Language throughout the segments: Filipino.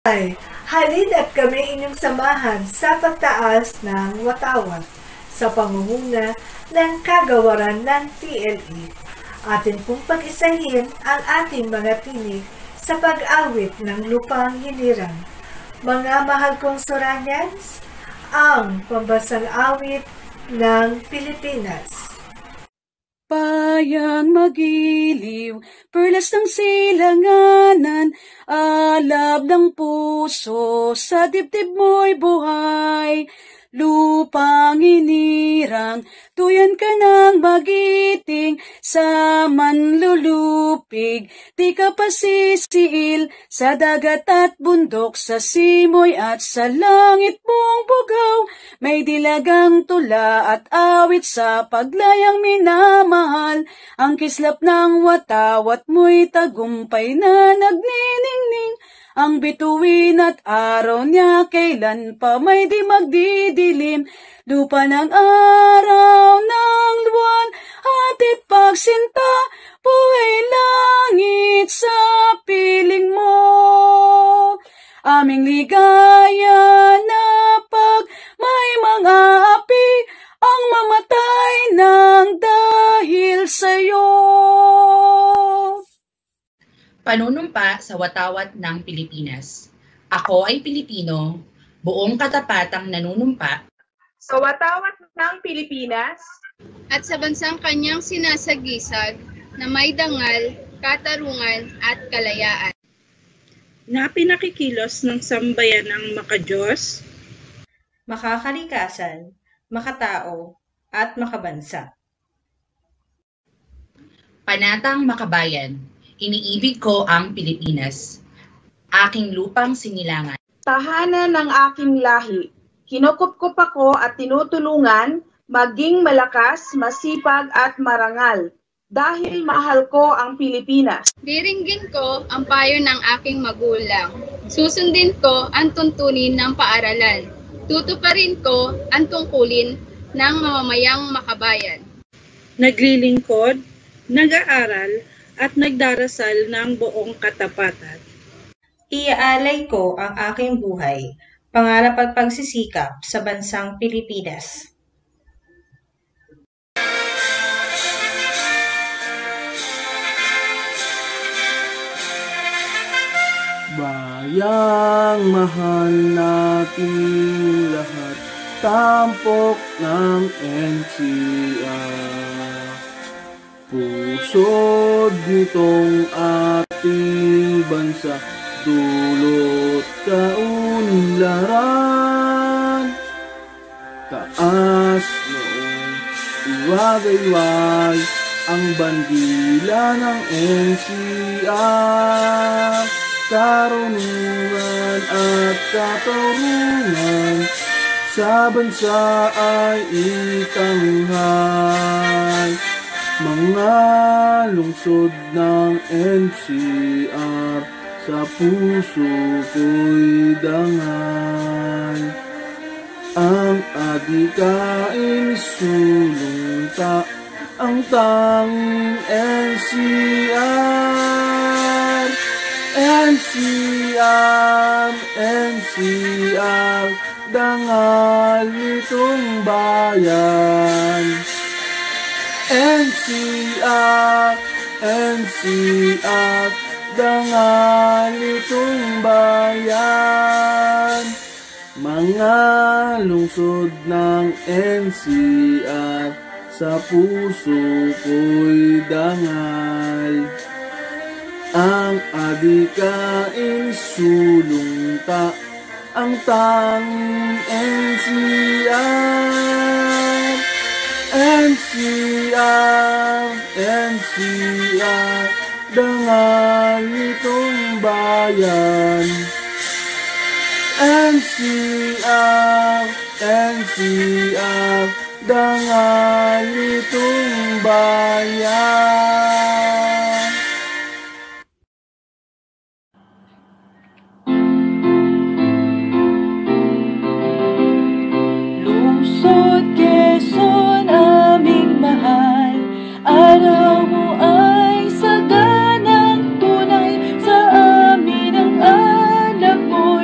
Ay, halina't kami inyong samahan sa pagtaas ng watawat sa pangunguna ng kagawaran ng TLE. Atin pong pag-isahin ang ating mga tinig sa pag-awit ng lupang hinirang. Mga mahal kong Soranians, ang pambansang awit ng Pilipinas. Bayang magiliw, perlas ng silanganan, alab ng puso, sa dibdib mo'y buhay. Lupang inirang, tuyan ka ng magiting, sa manlulupig, di ka pasisiil, sa dagat at bundok, sa simoy at sa langit mong bugaw, may dilagang tula at awit sa paglayang minamahal, ang kislap ng watawat mo'y tagumpay na nagniningning, ang bituin at araw niya kailan pa may di magdidilim, lupa ng araw ng buwan, at ipagsinta, buhay langit sa piling mo. Aming ligaya na pag may mga api, ang mamatay ng dahil sa'yo. Panunumpa sa watawat ng Pilipinas. Ako ay Pilipino, buong katapatang nanunumpa sa watawat ng Pilipinas at sa bansang kanyang sinasagisag na may dangal, katarungan at kalayaan. Na pinakikilos ng sambayan ng makadiyos, makakalikasan, makatao, at makabansa. Panatang makabayan. Iniibig ko ang Pilipinas, aking lupang sinilangan. Tahanan ng aking lahi, kinukupkup ako at tinutulungan, maging malakas, masipag at marangal, dahil mahal ko ang Pilipinas. Diringgin ko ang payo ng aking magulang, susundin ko ang tuntunin ng paaralan, tutuparin ko ang tungkulin ng mamamayang makabayan. Naglilingkod, nag-aaral, at nagdarasal ng buong katapatan. Iaalay ko ang aking buhay, pangarap at pagsisikap sa bansang Pilipinas. Bayang mahal nating lahat, tampok ng NCR. Pusod nitong ating bansa, dulot kaunlaran. Taas noong iwagayway ang bandila ng NCR. Karunungan at katarungan sa bansa ay itanghal. Mga lungsod ng NCR, sa puso ko'y dangal. Ang adikain sulungta, ang tanging NCR. NCR, NCR, dangal nitong bayan. NCR, NCR, dangal itong bayan. Mga lungsod ng NCR, sa puso ko'y dangal. Ang adikain sulungta, ang tanging NCR. NCR, NCR, dangal nitong bayan. NCR, NCR, dangal nitong bayan. Lungsod Quezon, aming mahal, araw mo ay saganang tunay, sa amin ang alap mo'y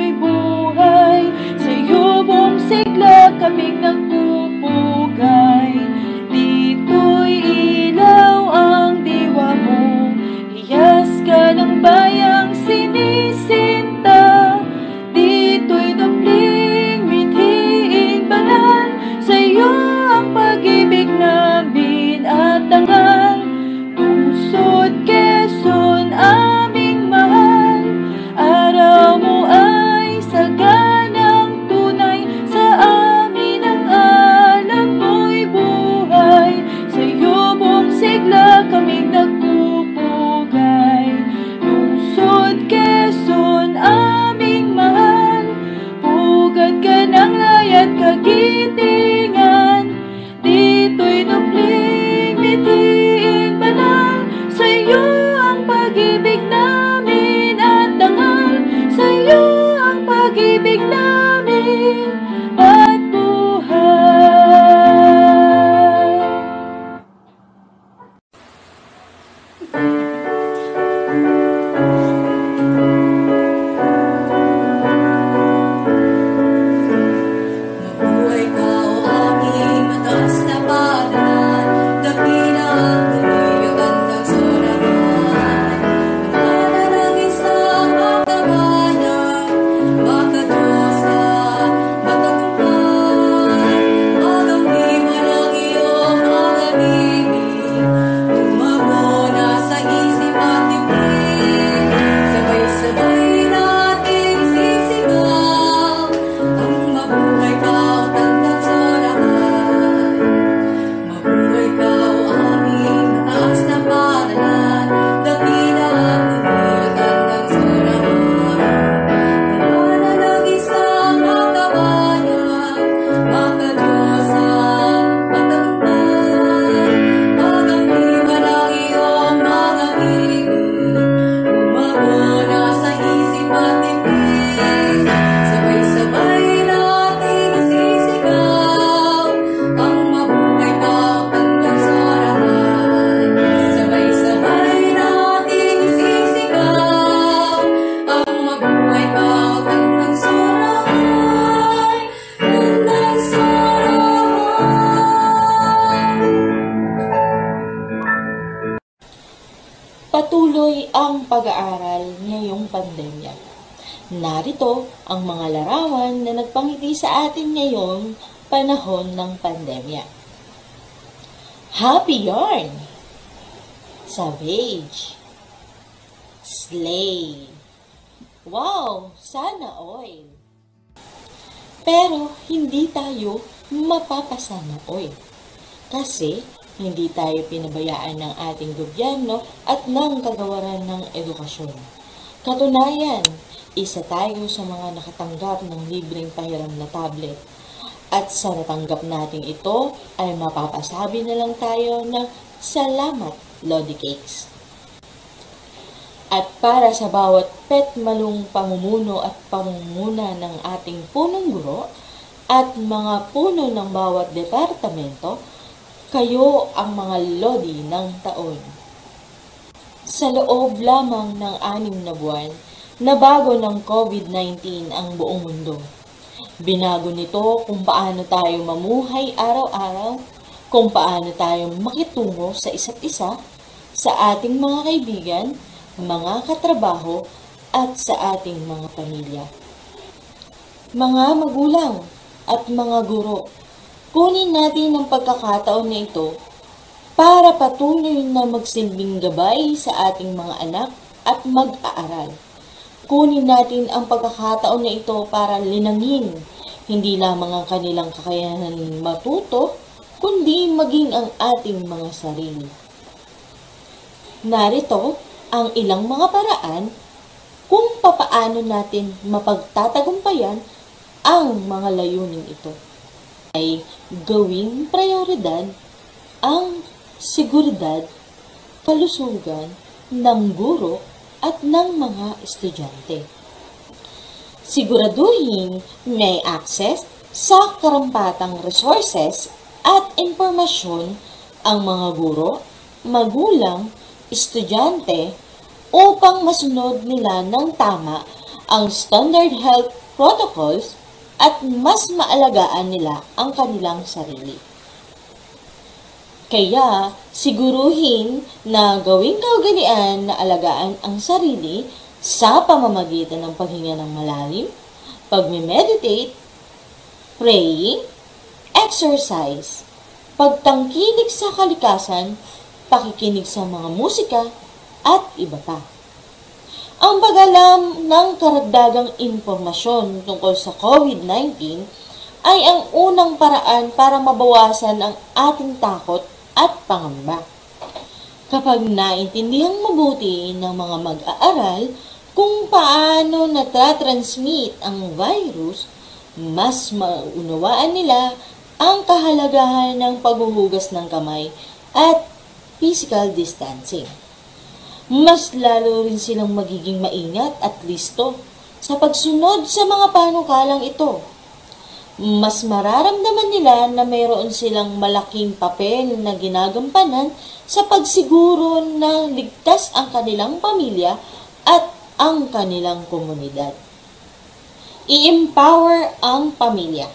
patuloy ang pag-aaral ngayong pandemya. Narito ang mga larawan na nagpangiti sa atin ngayong panahon ng pandemya. Happy Yarn! Savage! Slay! Wow! Sana oil! Pero hindi tayo mapapasana oil. Kasi hindi tayo pinabayaan ng ating gobyerno at ng kagawaran ng edukasyon. Katunayan, isa tayo sa mga nakatanggap ng libreng pahiram na tablet. At sa natanggap natin ito ay mapapasabi na lang tayo ng salamat, Lodi Cakes. At para sa bawat petmalong pamumuno at pamumuna ng ating punong guro at mga puno ng bawat departamento, kayo ang mga Lodi ng taon. Sa loob lamang ng 6 na buwan, nabago ng COVID-19 ang buong mundo. Binago nito kung paano tayo mamuhay araw-araw, kung paano tayo makitungo sa isa't isa, sa ating mga kaibigan, mga katrabaho, at sa ating mga pamilya. Mga magulang at mga guro, kunin natin ang pagkakataon na ito para patuloy na magsilbing gabay sa ating mga anak at mag-aaral. Kunin natin ang pagkakataon na ito para linangin hindi lamang ang kanilang kakayahan matuto, kundi maging ang ating mga sarili. Narito ang ilang mga paraan kung papaano natin mapagtatagumpayan ang mga layunin ito. Ay gawing prioridad ang seguridad, kalusugan ng guro at ng mga estudyante. Siguraduhin may access sa karampatang resources at impormasyon ang mga guro, magulang, estudyante upang masunod nila ng tama ang standard health protocols at mas maalagaan nila ang kanilang sarili. Kaya, siguruhin na gawing kaugalian na alagaan ang sarili sa pamamagitan ng paghinga ng malalim, pagme-meditate, praying, exercise, pagtangkilik sa kalikasan, pakikinig sa mga musika, at iba pa. Ang pag-alam ng karagdagang impormasyon tungkol sa COVID-19 ay ang unang paraan para mabawasan ang ating takot at pangamba. Kapag naintindihang mabuti ng mga mag-aaral kung paano natatransmit ang virus, mas maunawaan nila ang kahalagahan ng paghuhugas ng kamay at physical distancing. Mas lalo rin silang magiging maingat at listo sa pagsunod sa mga panukalang ito. Mas mararamdaman nila na mayroon silang malaking papel na ginagampanan sa pagsiguro na ligtas ang kanilang pamilya at ang kanilang komunidad. I-empower ang pamilya.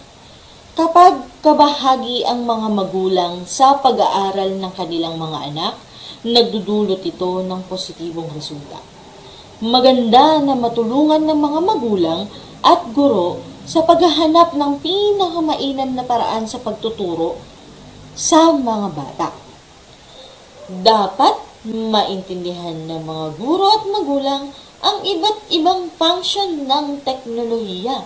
Kapag kabahagi ang mga magulang sa pag-aaral ng kanilang mga anak, nagdudulot ito ng positibong resulta. Maganda na matulungan ng mga magulang at guro sa paghahanap ng pinakamainam na paraan sa pagtuturo sa mga bata. Dapat maintindihan ng mga guro at magulang ang iba't ibang function ng teknolohiya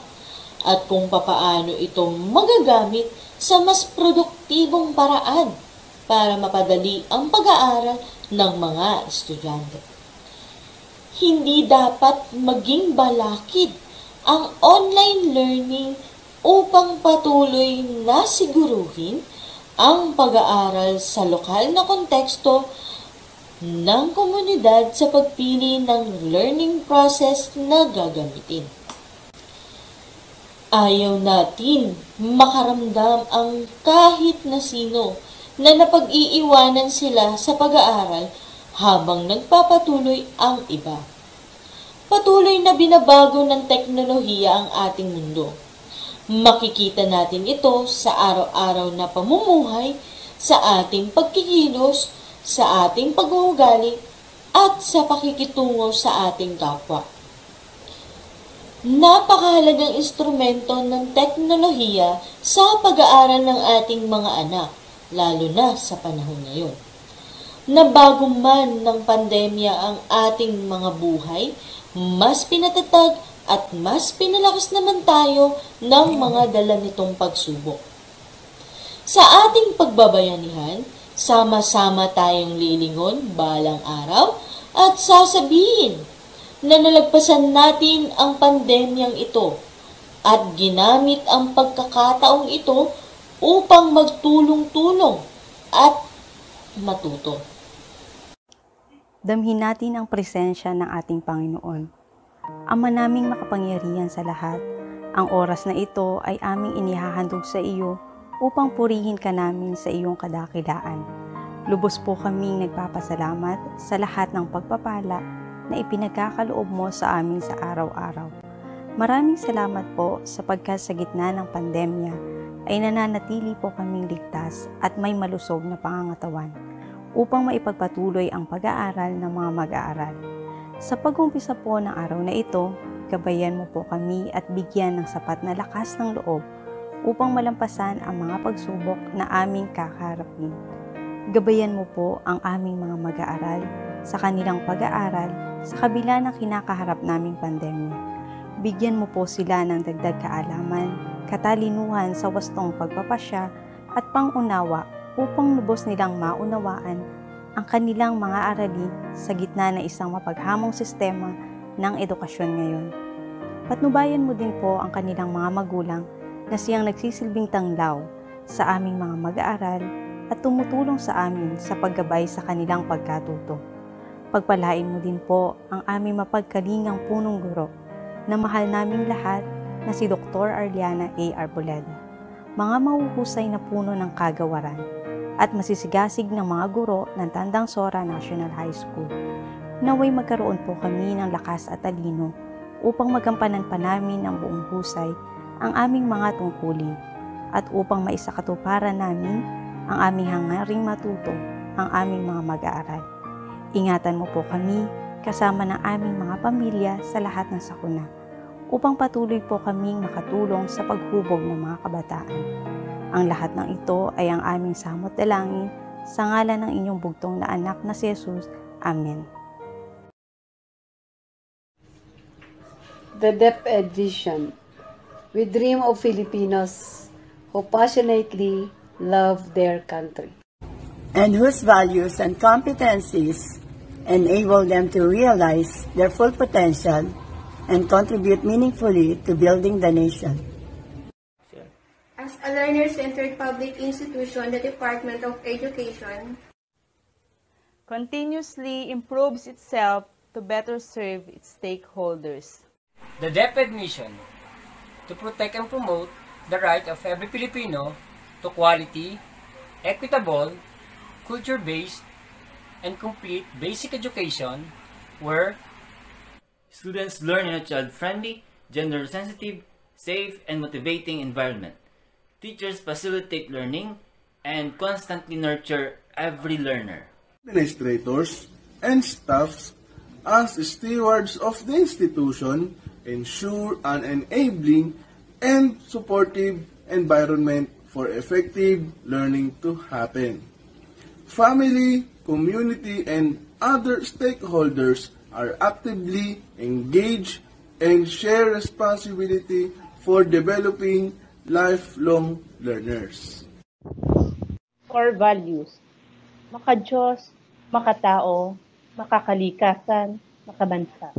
at kung papaano ito magagamit sa mas produktibong paraan para mapadali ang pag-aaral ng mga estudyante. Hindi dapat maging balakid ang online learning upang patuloy na siguruhin ang pag-aaral sa lokal na konteksto ng komunidad sa pagpili ng learning process na gagamitin. Ayaw natin makaramdam ang kahit na sino na napag-iiwanan sila sa pag-aaral habang nagpapatuloy ang iba. Patuloy na binabago ng teknolohiya ang ating mundo. Makikita natin ito sa araw-araw na pamumuhay, sa ating pagkikilos, sa ating pag-uugali, at sa pakikitungo sa ating kapwa. Napakahalagang instrumento ng teknolohiya sa pag-aaral ng ating mga anak, lalo na sa panahon ngayon. Nabago man ng pandemya ang ating mga buhay, mas pinatatag at mas pinalakas naman tayo ng mga dala nitong pagsubok. Sa ating pagbabayanihan, sama-sama tayong lilingon balang araw at sasabihin na nalagpasan natin ang pandemyang ito at ginamit ang pagkakataong ito upang magtulong-tulong at matuto. Damhin natin ang presensya ng ating Panginoon. Ama naming makapangyarihan sa lahat, ang oras na ito ay aming inihahandog sa iyo upang purihin ka namin sa iyong kadakilaan. Lubos po kaming nagpapasalamat sa lahat ng pagpapala na ipinagkakaloob mo sa amin sa araw-araw. Maraming salamat po sapagkat sa gitna ng pandemya ay nananatili po kaming ligtas at may malusog na pangangatawan upang maipagpatuloy ang pag-aaral ng mga mag-aaral. Sa pag-umpisa po ng araw na ito, gabayan mo po kami at bigyan ng sapat na lakas ng loob upang malampasan ang mga pagsubok na aming kakaharapin. Gabayan mo po ang aming mga mag-aaral sa kanilang pag-aaral sa kabila ng kinakaharap naming pandemya. Bigyan mo po sila ng dagdag kaalaman, katalinuhan sa wastong pagpapasya at pangunawa upang lubos nilang maunawaan ang kanilang mga aralin sa gitna ng isang mapaghamong sistema ng edukasyon ngayon. Patnubayan mo din po ang kanilang mga magulang na siyang nagsisilbing tanglaw sa aming mga mag-aaral at tumutulong sa amin sa paggabay sa kanilang pagkatuto. Pagpalain mo din po ang aming mapagkalingang punong guro na mahal naming lahat na si Dr. Arliana A. Arboleda, mga mahuhusay na puno ng kagawaran at masisigasig ng mga guro ng Tandang Sora National High School. Naway magkaroon po kami ng lakas at talino upang magampanan pa namin ng buong husay ang aming mga tungkulin at upang maisakatuparan namin ang aming hangaring matuto ang aming mga mag-aaral. Ingatan mo po kami kasama ng aming mga pamilya sa lahat ng sakuna upang patuloy po kaming makatulong sa paghubog ng mga kabataan. Ang lahat ng ito ay ang aming samot dalangin sa ngalan ng inyong bugtong na anak na si Jesus. Amen. The DepEd Vision. We dream of Filipinos who passionately love their country and whose values and competencies enable them to realize their full potential and contribute meaningfully to building the nation. As a learner-centered public institution, the Department of Education continuously improves itself to better serve its stakeholders. The DepEd mission to protect and promote the right of every Filipino to quality, equitable, culture-based, and complete basic education where students learn in a child-friendly, gender-sensitive, safe, and motivating environment. Teachers facilitate learning and constantly nurture every learner. Administrators and staffs, as stewards of the institution, ensure an enabling and supportive environment for effective learning to happen. Family, community, and other stakeholders are actively engaged and share responsibility for developing lifelong learners. Core values: maka-Diyos, makatao, makakalikasan, makabansa.